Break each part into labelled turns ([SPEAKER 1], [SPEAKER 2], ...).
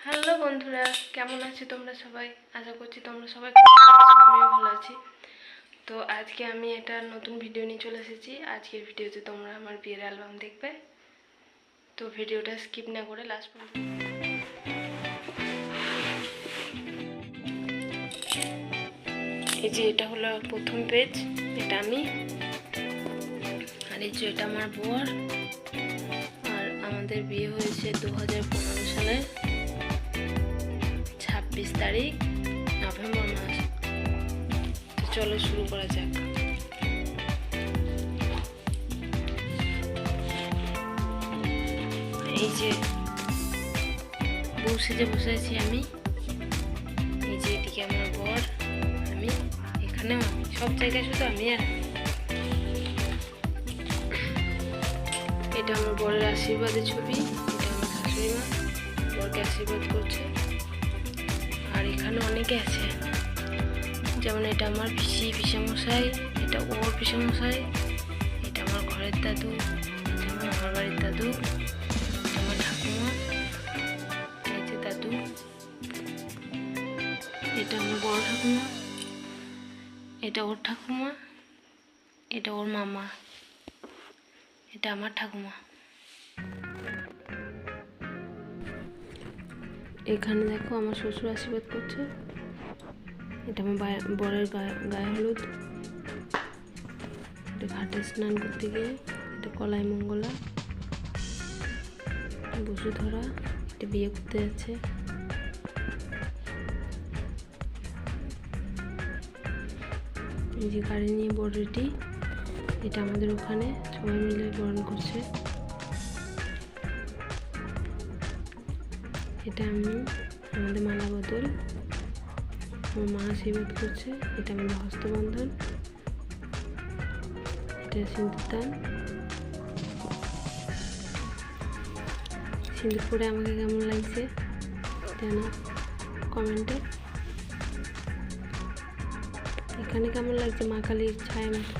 [SPEAKER 1] Hello বন্ধুরা, কেমন আছো তোমরা সবাই? আশা করছি তোমরা সবাই খুব ভালো আছো, আমিও ভালো আছি। তো আজকে আমি একটা নতুন ভিডিও নিয়ে চলে এসেছি। আজকের ভিডিওতে তোমরা আমার বিয়ের অ্যালবাম দেখবে। তো ভিডিওটা স্কিপ না করে লাস্ট পর্যন্ত। এই যে এটা হলো প্রথম পেজ, এটা আমি। আর এই যে এটা আমার বর। আর আমাদের বিয়ে হয়েছে 2015 সালের 26 তারিখ নভেম্বর মাস। তো চলো শুরু করা যাক। এই যে বউ সেজে বসে আছি আমি। এই যে এদিকে আমার বর, আমি, এখানেও আমি, সব জায়গায় শুধু আমি আর আমি। এটা আমার বরের আশীর্বাদের ছবি। এটা আমার শাশুড়ি মা বরকে আশীর্বাদ করছে। আর এখানে অনেকে আছে, যেমন এটা আমার পিসি, পিসামশাই, এটা ওর পিসামশাই, এটা আমার ঘরের দাদু, এটা আমার মামার বাড়ির দাদু, এটা আমার ঠাকুমা, এই যে দাদু, এটা আমার বড় ঠাকুমা, এটা ওর ঠাকুমা, এটা ওর মামা, এটা আমার ঠাকুমা। এখানে দেখো আমার শ্বশুর আশীর্বাদ করছে। এটা আমার বরের গায়ে হলুদ, এটা ঘাটে স্নান করতে গিয়ে, এটা কলাই মঙ্গলা, বসুধরা, এটা বিয়ে করতে যাচ্ছে। এই যে গাড়ি নিয়ে বর রেডি। এটা আমাদের ওখানে সবাই মিলে বরণ করছে। এটা আমি, আমাদের মালা বদল, আমার মা আশীর্বাদ করছে। এটা আমাদের হস্তবন্ধন, এটা সিঁদুরদান। সিঁদুর পরে আমাকে কেমন লাগছে জানো কমেন্টে। এখানে কেমন লাগছে মা কালীর ছায়া মতো।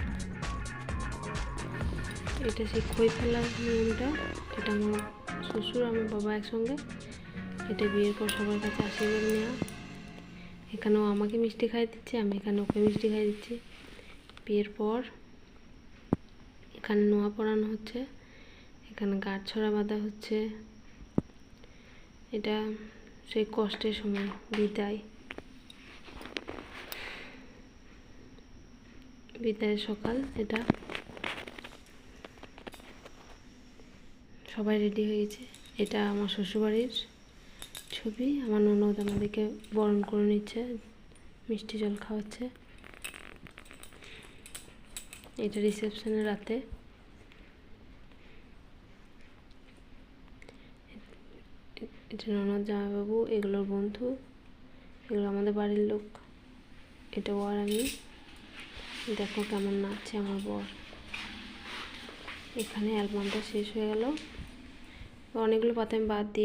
[SPEAKER 1] এটা সেই খই ফেলার নিয়মটা। এটা আমার শ্বশুর আমার বাবা একসঙ্গে। এটা বিয়ের পর সবার কাছে আশীর্বাদ নেওয়া। এখানেও আমাকে মিষ্টি খাই দিচ্ছে, আমি এখানে ওকে মিষ্টি খাই দিচ্ছি। বিয়ের পর এখানে নোয়া পরানো হচ্ছে, এখানে গাঁট ছড়া বাঁধা হচ্ছে। এটা সেই কষ্টের সময় বিদায়ের সকাল। এটা সবাই রেডি হয়ে গেছে। এটা আমার শ্বশুরবাড়ির ছবি। আমার ননদ আমাদেরকে বরণ করে নিচ্ছে, মিষ্টি জল খাওয়াচ্ছে। এটা রিসেপশনের রাতে। এটা ননদ জামাইবাবু, এগুলোর বন্ধু, এগুলো আমাদের বাড়ির লোক। এটা ও আর আমি। দেখো কেমন নাচছে আমার বর। এখানে অ্যালবামটা শেষ হয়ে গেল। অনেকগুলো পাতা আমি বাদ দিয়ে